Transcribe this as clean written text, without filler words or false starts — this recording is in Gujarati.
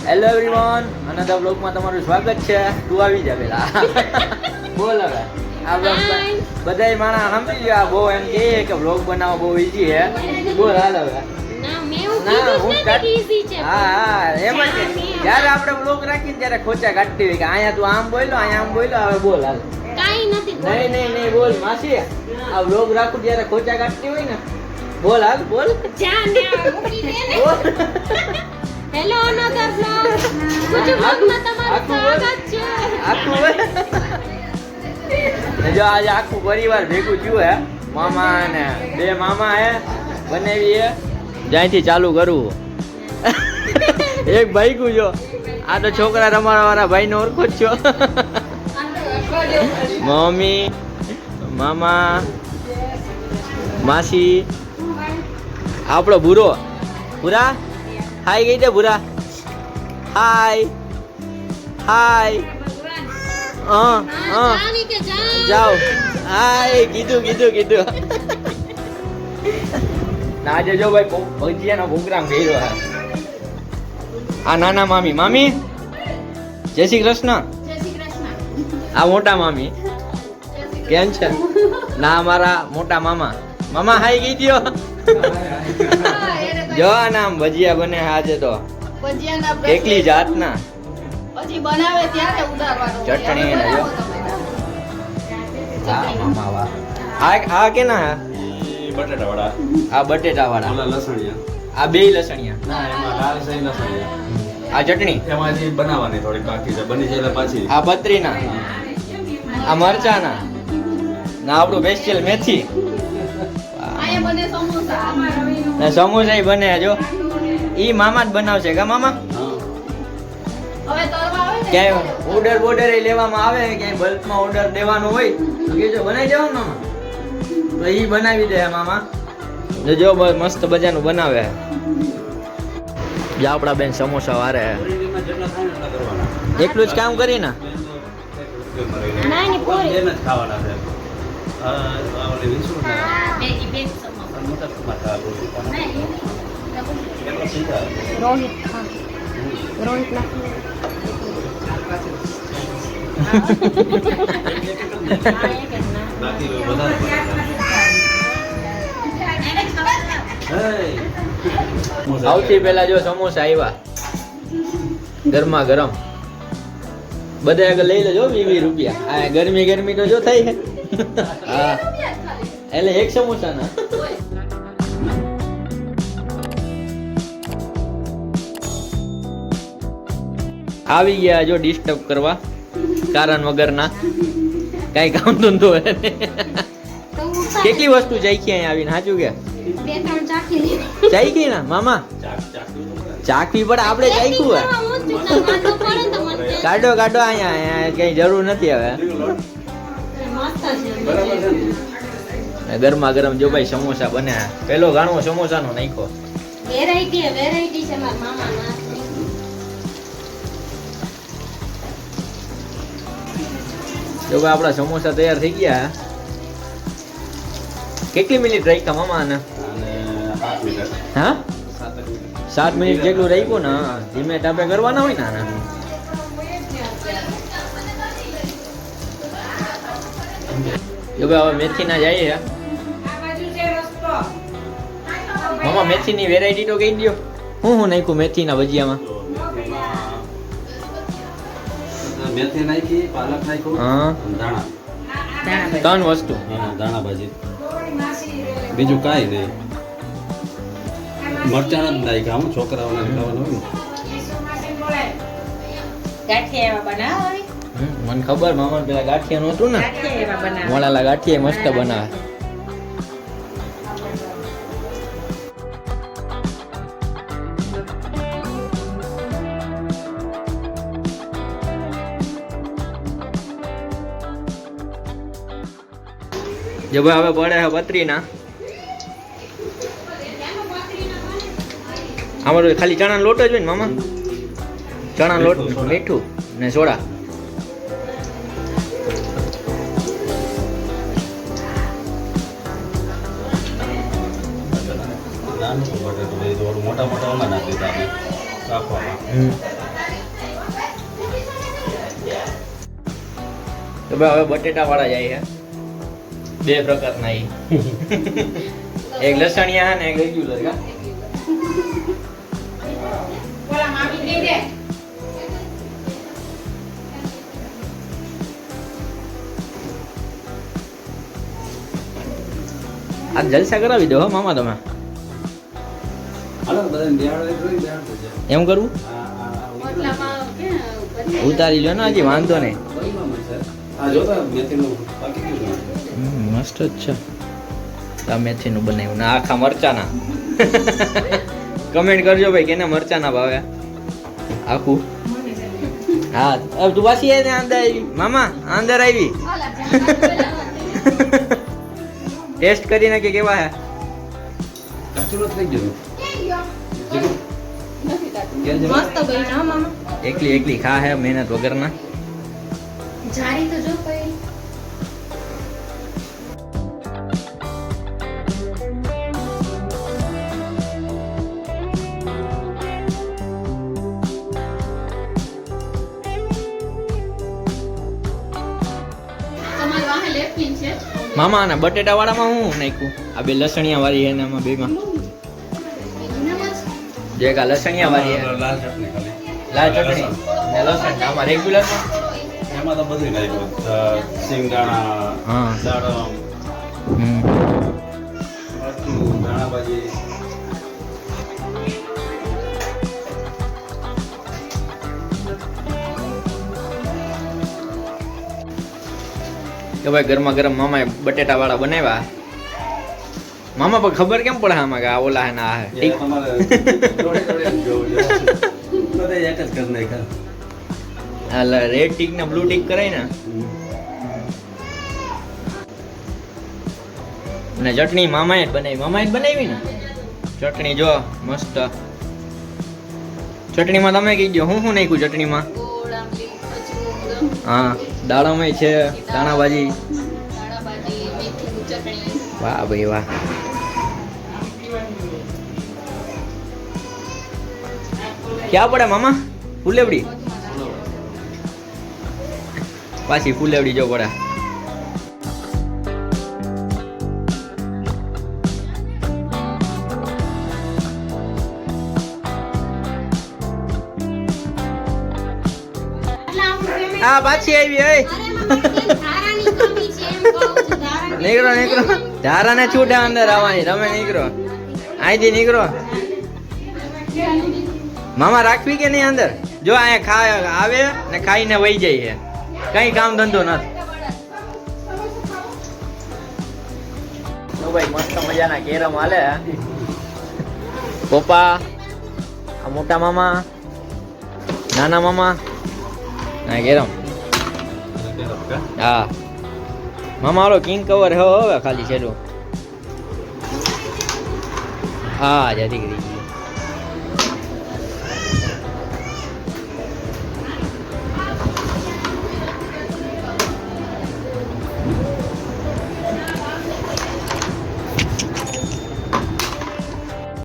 હેલો એવરીવન, અનધર વ્લોગમાં તમારું સ્વાગત છે. તું આવી જા પેલા બોલ હવે. આ બધાય માણસ સમજી ગયા. બહુ એમ કહે કે વ્લોગ બનાવવો બહુ ઈઝી હે. બોલ હાલ હવે. હા એમ જ જયારે આપણે વ્લોગ રાખીને ત્યારે ખોચા કાઢતી હોય કે અહીંયા તું આમ બોલો, અહીંયા આમ બોલો. હવે બોલ હાલ. નહીં બોલ માસી. આ વ્લોગ રાખું ત્યારે ખોચા કાઢતી હોય ને. બોલ હાલ બોલ. Hello another vlog. કુછ વ્લોગમાં તમારું સ્વાગત છે. જો આજે આખું પરિવાર ભેગું થયું હે. મામા ને બે મામા હે બનેવી હે. જ્યાંથી ચાલુ કરવું. એક ભાઈ કુ જો આ તો છોકરા તમારા વાળા ભાઈ નો ઓળખો છો. મમ્મી, મામા, માસી, આપણો ભૂરો. ભૂરા હાય ગઈ દે. ભૂરા હાય. જાઓ. હાય કીધું. આજે જો ભાઈ ભજીયાનો પ્રોગ્રામ કર્યો હે. આ નાના મામી જય શ્રી કૃષ્ણ. આ મોટા મામી કેમ છે? ના મારા મોટા મામા હાઈ ગઈ દ્યો. જો નામ ભજીયા બને આજે તો એકલી જાતના. પછી બનાવે ત્યારે ઉડાડવાનો ચટણી ને જો. આ કે ના બટેટા વડા. આ બટેટા વાળા. ઓલા લસણિયા. આ બે લસણિયા. ના એમાં લાલ સહી લસણિયા. આ ચટણી એમાં હજી બનાવવાની થોડી બાકી છે. બની જાય એટલે પાછી. આ બત્રીના. આ મરચાના. ના આપણું સ્પેશિયલ મેથી. આયા બને સમોસા. ને સમોસા બને જો. ઈ મામા જ બનાવશે કા મામા? હવે તરવા આવે ને ક્યાંય ઓર્ડર લેવામાં આવે, ક્યાંય બલ્કમાં ઓર્ડર દેવાનો હોય તો કેજો બનાવી દેવાનું મામા. તો ઈ બનાવી દે મામા. જો મસ્ત બજારનું બનાવે. જા આપણા બેન સમોસા વારે. જેટલા થાય ને એટલા કરવાના. એકલું જ કામ કરી ને. નાની પૂરી. બેન જ ખાવાના છે. ઓલી વિંસુ ને બે સમોસા. મોટા ટમાટા રોટી નહીં. કેટલા સીધા. રોહિત નાખી. બાકી વધારે સૌથી પહેલા જો સમોસા આવ્યા ગરમા ગરમ. બધા આગળ લઈ લેજો 20 રૂપિયા. આ ગરમી તો જો થઈ. હા એટલે એક સમોસા ના. આવી ગયા જો ડિસ્ટર્બ કરવા કારણ વગરના. કઈ કામ ધંધો હે ને. કેટલી વસ્તુ ચાખી અહીંયા આવીને સાચું કે બે ત્રણ ચાખી લે. ચાખી ના મામા? ચાખવી પડે. આપણે ચાખ્યું હે. કાઢો અહીંયા કઈ જરૂર નથી હવે. ગરમા ગરમ જો ભાઈ સમોસા બને. પેલો ગાણો સમોસાનો નાખ્યો. વેરાયટી છે મારા મામાના. જો ભાઈ આપણા સમોસા તૈયાર થઈ ગયા. કેટલી મિનિટ રાખ્યા મામા આને? અને 8 મિનિટ. હા 7 7 મિનિટ. મિનિટ જેટલું રાખ્યું ને. ધીમે ટાપે કરવાના હોય ને આના. જો ભાઈ હવે મેથી ના જઈએ. મામા મેથીની વેરાયટી તો કહી દો. હું નાખ્યું મેથીના ભજીયામાં? મેથી નાખી, પાલક નાખ્યું, હા દાણા. 3 વસ્તુ. હા, દાણા ભાજી. બીજું કાંઈ નહીં. મરચાં જ નાખ્યા. હું છોકરાઓને ખાવાનું હોય ને. ગાંઠિયા એવા બનાવે. મને ખબર મામા પેલા ગાંઠિયા નતું ને. ગાંઠિયા એવા બનાવે. મોળાલા ગાંઠિયા મસ્ત બનાવે. જો ભાઈ હવે પડે છે બત્રીના. આમાં તો ખાલી ચણાનો લોટ જ હોય ને મામા? ચણા લોટ, મીઠું ને સોડા. નાનું બટેટું લઈ થોડું મોટા મોટા ઓમાં નાખી દીધા આપણે રાખવામાં. ભાઈ હવે બટેટા વાળા જાય છે 2 પ્રકારના ઈ એક લસણિયા અને એક રેગ્યુલર કા આ જલસા કરાવી દો હો મામા તમે હાલો બધાને બેહાડો જોઈ બેહાડો છે. એમ કરવું ઓટલામાં ક્યાં ઉતારી લો ને હજી વાંધો નહીં કઈમાં છે? આ જો તો મેથીનું પાકી ગયું છે. મસ્ત જ છે આ મેથીનું બનાવ્યું ને આખા મરચાના કમેન્ટ કરજો ભાઈ કેને મરચાના ભાવે આખું હા હવે તું પાછી આવીને અંદર આવી મામા અંદર આવી ટેસ્ટ કરીને કે કેવા હે કાચું નથી થઈ ગયું. મસ્ત બન્યા મામા એકલી એકલી ખા હે મહેનત વગરના જારી તો જો કોઈ તમારી વાહે લેફ્ટિંગ છે મામા અને બટેટા વાળામાં હું નાખ્યું આ બે લસણિયા વાળી હે ને આમાં બેમાં જે એક આ લસણિયા વાળી હે લાલ ચટણી ખાલી. લાલ ચટણી ને લસણ આમાં રેગ્યુલરમાં એમાં તો બધું નાખ્યું. સિંગદાણા, હા. દાડમ, મરચું, ધાણા ભાજી. કે ભાઈ ગરમા ગરમ મામાએ બટેટા વાળા બનાવ્યા મામા પણ ખબર કેમ પડે આમાં કે આ ઓલા હે ને આ હે એ ઠીક તમારે જોડે જોડે જોવું જોઈએ. બધા એક જ કરી નાખ્યા. આ રેડ ટીક ને બ્લુ ટીક કરાય ને ને ચટણી મામાએ જ બનાવી ને ચટણી જો મસ્ત ચટણીમાં તમે કીધો હું નાખ્યું ચટણીમાં ગોળ આંબલી ખજૂર હા દાળમય છે ધાણા ભાજી દાણા ભાજી મેથીની ચટણી વાહ ભાઈ વાહ ક્યાં પડે મામા ફુલેવડી પાછી ફુલેવડી જો પડે આ પાછી આવી એ નીકળો નીકળો ધારાને છૂટે અંદર આવવાની તમે નીકળો અહીંથી નીકળો મામા રાખવી કે નહીં અંદર જો અહીંયા ખા આવે ને ખાઈને વહી જાય છે કઈ કામ ધંધો નથી તો ભાઈ મસ્ત મજાના કેરમ હાલે પપ્પા આ મોટા મામા નાના મામા હા કેરમ હા મામા હાલો કિંગ કવર હવે ખાલી છેલ્લું હા જતી કરી